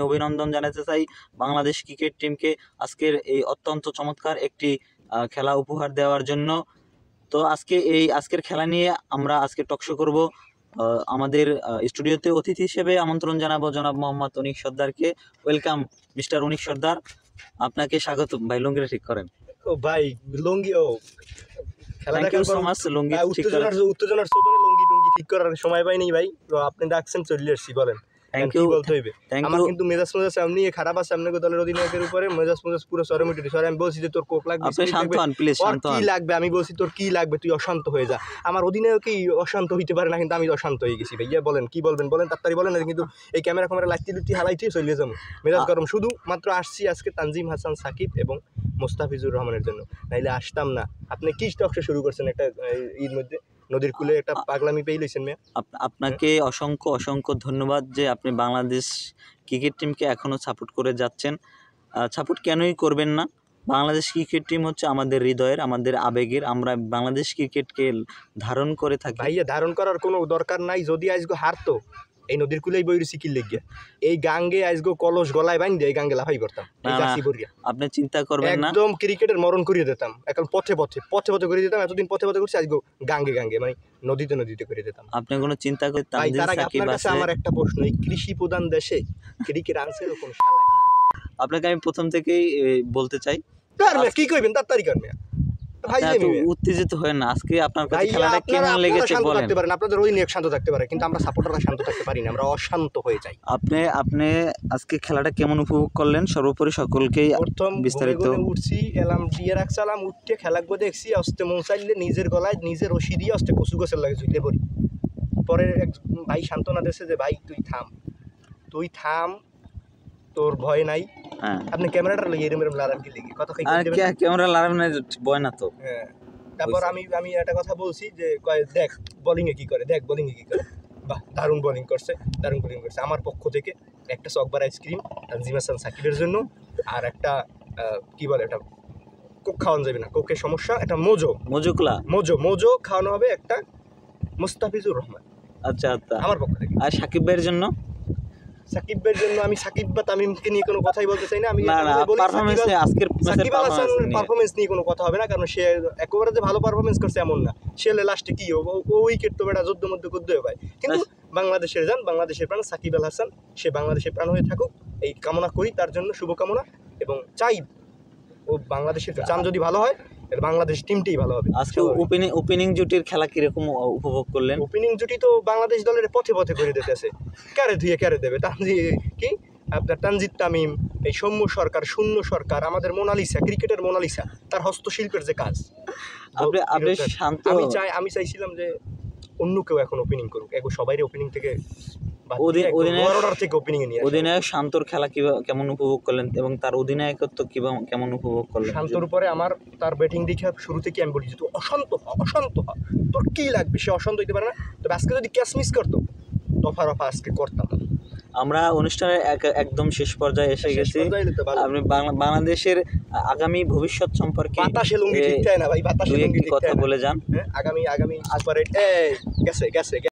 অভিনন্দন জানাতে চাই বাংলাদেশ ক্রিকেট টিমকে আজকের এই অত্যন্ত চমৎকার একটি খেলা উপহার দেওয়ার জন্য। তো আজকের খেলা নিয়ে আমরা আজকে টকশো করব। আমাদের স্টুডিওতে অতিথি হিসেবে আমন্ত্রণ জানাবো জনাব মোহাম্মদ অনিক সর্দারকে। ওয়েলকাম মিস্টার অনিক সর্দার, আপনাকে স্বাগত। ভাই লুঙ্গিটা ঠিক করেন। ও ভাই লুঙ্গি, ও খেলা থ্যাংক ইউ সো মাচ। লুঙ্গি ঠিক করেন। উত্তেজনার চোদনে লুঙ্গি ঠিক করার সময় পাইনি ভাই, তো আপনি ডাকছেন চলে আসছি, বলেন থ্যাংক ইউ বলতে হইবে। আমার কিন্তু মেজাজ এমনি খারাপ আছে আপনাকে দলের অধিনায়কের উপরে, মেজাজ পুরো সরে মিটে সরে। আমি বলছি যে তোর কোক লাগবে, আপনি শান্ত হন প্লিজ, শান্ত হন। কি লাগবে আমি বলছি তোর কি লাগবে, তুই অশান্ত হয়ে যা। আমার অধিনায়কই অশান্ত হইতে পারে না, কিন্তু আমি অশান্ত হয়ে গেছি ভাইয়া। বলেন কি বলবেন, বলেন তাড়াতাড়ি বলেন, কিন্তু এই ক্যামেরা লাইটি হালাইতে চলে যাবো। মেজাজ গরম। শুধু মাত্র আসছি আজকে তানজিম হাসান সাকিব এবং মোস্তাফিজুর রহমানের জন্য, নাইলে আসতাম না। আপনি কি টকশো শুরু করছেন একটা এর মধ্যে, নদীর কূলে একটা পাগলামি পেয়ে লইছেন মেয়ে। আপনাকে অসংখ্য অসংখ্য ধন্যবাদ যে আপনি বাংলাদেশ ক্রিকেট টিমকে এখনও সাপোর্ট করে যাচ্ছেন। সাপোর্ট কেনই করবেন না, বাংলাদেশ ক্রিকেট টিম হচ্ছে আমাদের হৃদয়ের, আমাদের আবেগের। আমরা বাংলাদেশ ক্রিকেটকে ধারণ করে থাকি। ভাইয়া ধারণ করার কোনো দরকার নাই। যদি আজগো হারতো এই নদীর কূলেই বইরে সিকিল লেগে এই গাঙ্গে আজগো কলস গলায় বাইন দিয়ে এই গাঙ্গে লাফাই করতাম। আপনি চিন্তা করবেন না, একদম ক্রিকেটের মরণ করিয়ে দিতাম। এখন পথে করে দিতাম। এতদিন পথে করছি, আজগো গাঙ্গে মানে নদীতে করে দিতাম। আপনি কোনো চিন্তা করতেন? আপনার কাছে আমার একটা প্রশ্ন, এই কৃষি প্রধান দেশে ক্রিকেট আনছিল কোন শালায়? আপনাকে আমি প্রথম থেকেই বলতে চাই, কি কইবেন তাড়াতাড়ি করবে। উত্তেজিত হয়েন না। আজকে আপনার কাছে খেলাটা কেমন লেগেছে বলেন। আপনাদের অধিনায়ক শান্ত থাকতে পারে, কিন্তু আমরা সাপোর্টাররা শান্ত থাকতে পারি না, আমরা অশান্ত হয়ে যাই। আপনি আজকে খেলাটা কেমন উপভোগ করলেন? সর্বোপরি সকলকেই প্রথম বিস্তারিত উঠছি, এলাম দিয়ে রাখছিলাম, উঠতে খেলাগো দেখছি, অস্তে মন চাইলে নিজের গলায় নিজের রশি দিয়ে অস্তে কচু গাছের লাগে ঝুলে পড়ি। পরে এক ভাই সান্ত্বনা দিয়েছে যে ভাই তুই থাম, তোর ভয় নাই। আপনি ক্যামেরাটা লাগিয়ে এরম লারাম কি লেগে কথা ক্যামেরা লারাম না, ভয় না তো। হ্যাঁ, তারপর আমি একটা কথা বলছি যে দেখ বোলিংয়ে কি করে, বাহ দারুণ বোলিং করছে। আমার পক্ষ থেকে একটা চকবার আইসক্রিম তানজিম হাসান সাকিবের জন্য, আর একটা কি বলে এটা, কোক খাওয়ানো যাবে না, কোকের সমস্যা, একটা মোজো খাওয়ানো হবে একটা মোস্তাফিজুর রহমান। আচ্ছা আমার পক্ষ থেকে। আর সাকিব ভাইয়ের জন্য আমি সাকিব বা তামিমকে নিয়ে কোনো কথাই বলতে চাই না। আমি সাকিব পারফরমেন্স নিয়ে কোনো কথা হবে না, কারণ সে একেবারে যে ভালো পারফরমেন্স করছে এমন না। সে লাস্টে কি উইকেট তো বেটা যুদ্ধ মধ্যে ভাই, কিন্তু বাংলাদেশের বাংলাদেশের প্রাণ সাকিব আল হাসান, সে বাংলাদেশের প্রাণ হয়ে থাকুক এই কামনা করি, তার জন্য শুভকামনা। এবং চাই ও বাংলাদেশের চান যদি ভালো হয়, বাংলাদেশ টিমটাই ভালো হবে। আজকে ওপেনিং জুটির খেলা কিরকম উপভোগ করলেন? ওপেনিং জুটি তো বাংলাদেশ দলের পথে করে দিতেছে, ক্যারে দেবে আপনার তানজিদ তামিম, এই সৌম্য সরকার, শূন্য সরকার, আমাদের মোনালিসা, ক্রিকেটের মোনালিসা, তার হস্তশিল্পের যে কাজ। আমি চাইছিলাম যে অন্য কেউ এখন ওপেনিং করুক, সবাই ওপেনিং থেকে অধিনায়ক শান্তর খেলা কেমন উপভোগ করলেন এবং তার অধিনায়কত্ব কেমন উপভোগ করলেন? শান্তর উপরে আমার তার ব্যাটিং দেখে শুরু থেকে আমি বলি যে তুই অশান্ত হ, তোর কি লাগবে। সে অশান্ত হইতে পারে না, তবে আজকে যদি ক্যাচ মিস করতো দফা আজকে করতাম। আমরা অনুষ্ঠানের একদম শেষ পর্যায়ে এসে গেছি। আপনি বাংলাদেশের আগামী ভবিষ্যৎ সম্পর্কে কথা বলে যান। আগামী গেছে